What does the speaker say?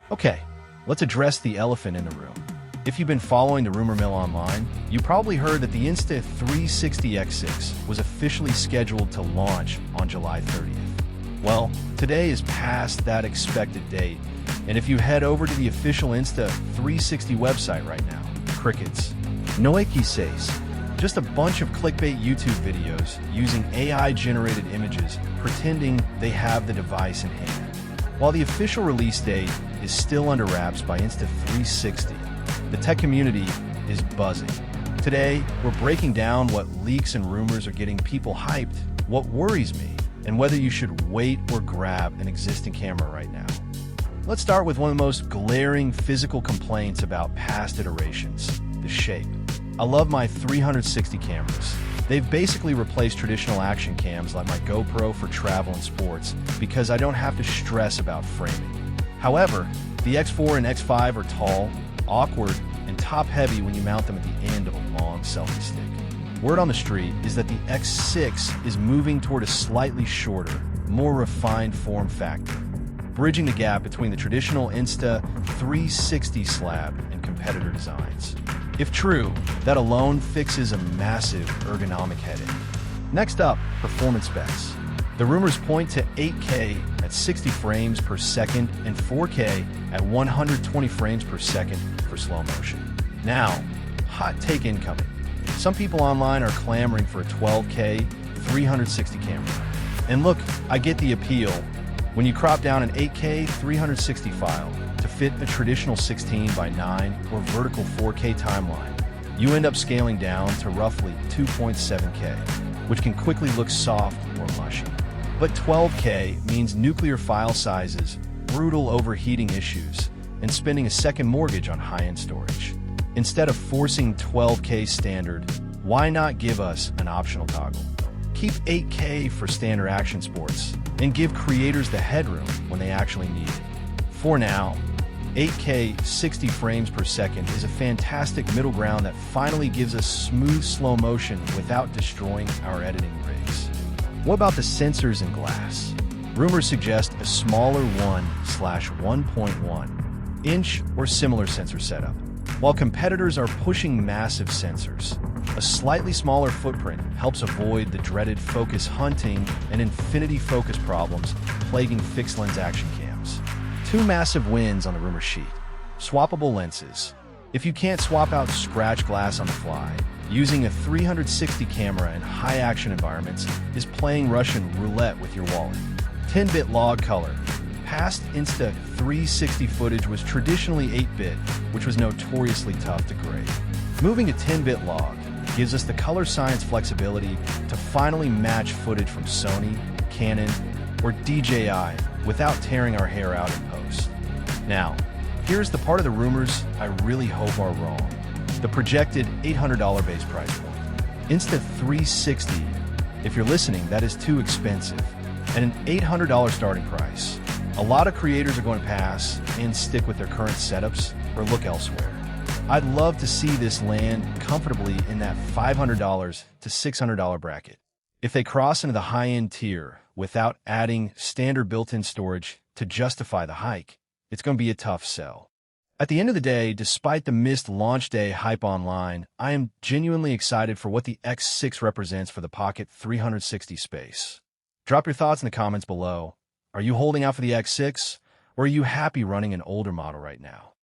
Okay, let's address the elephant in the room. If you've been following the rumor mill online, you probably heard that the Insta360 X6 was officially scheduled to launch on July 30th. Well, today is past that expected date, and if you head over to the official Insta360 website right now, crickets. No X6. Just a bunch of clickbait YouTube videos using AI-generated images pretending they have the device in hand. While the official release date is still under wraps by Insta360, the tech community is buzzing. Today, we're breaking down what leaks and rumors are getting people hyped, what worries me, and whether you should wait or grab an existing camera right now. Let's start with one of the most glaring physical complaints about past iterations, the shape. I love my 360 cameras. They've basically replaced traditional action cams like my GoPro for travel and sports because I don't have to stress about framing. However, the X4 and X5 are tall, awkward, and top-heavy when you mount them at the end of a long selfie stick. Word on the street is that the X6 is moving toward a slightly shorter, more refined form factor, bridging the gap between the traditional Insta360 slab and competitor designs. If true, that alone fixes a massive ergonomic headache. Next up, performance specs. The rumors point to 8K at 60 frames per second and 4K at 120 frames per second for slow motion. Now, hot take incoming. Some people online are clamoring for a 12K 360 camera. And look, I get the appeal. When you crop down an 8K 360 file to fit a traditional 16 by 9 or vertical 4K timeline, you end up scaling down to roughly 2.7K, which can quickly look soft or mushy. But 12K means nuclear file sizes, brutal overheating issues, and spending a second mortgage on high-end storage. Instead of forcing 12K standard, why not give us an optional toggle? Keep 8K for standard action sports, and give creators the headroom when they actually need it. For now, 8K 60 frames per second is a fantastic middle ground that finally gives us smooth slow motion without destroying our editing rigs. What about the sensors and glass? Rumors suggest a smaller 1/1.1 inch or similar sensor setup. While competitors are pushing massive sensors, a slightly smaller footprint helps avoid the dreaded focus hunting and infinity focus problems plaguing fixed lens action cams. Two massive wins on the rumor sheet. Swappable lenses. If you can't swap out scratch glass on the fly, using a 360 camera in high-action environments is playing Russian roulette with your wallet. 10-bit log color. Past Insta360 footage was traditionally 8-bit, which was notoriously tough to grade. Moving to 10-bit log gives us the color science flexibility to finally match footage from Sony, Canon, or DJI without tearing our hair out in post. Now, here's the part of the rumors I really hope are wrong. The projected $800 base price point. Insta360, if you're listening, that is too expensive. At an $800 starting price, a lot of creators are going to pass and stick with their current setups or look elsewhere. I'd love to see this land comfortably in that $500 to $600 bracket. If they cross into the high-end tier without adding standard built-in storage to justify the hike, it's going to be a tough sell. At the end of the day, despite the missed launch day hype online, I am genuinely excited for what the X6 represents for the Pocket 360 space. Drop your thoughts in the comments below. Are you holding out for the X6, or are you happy running an older model right now?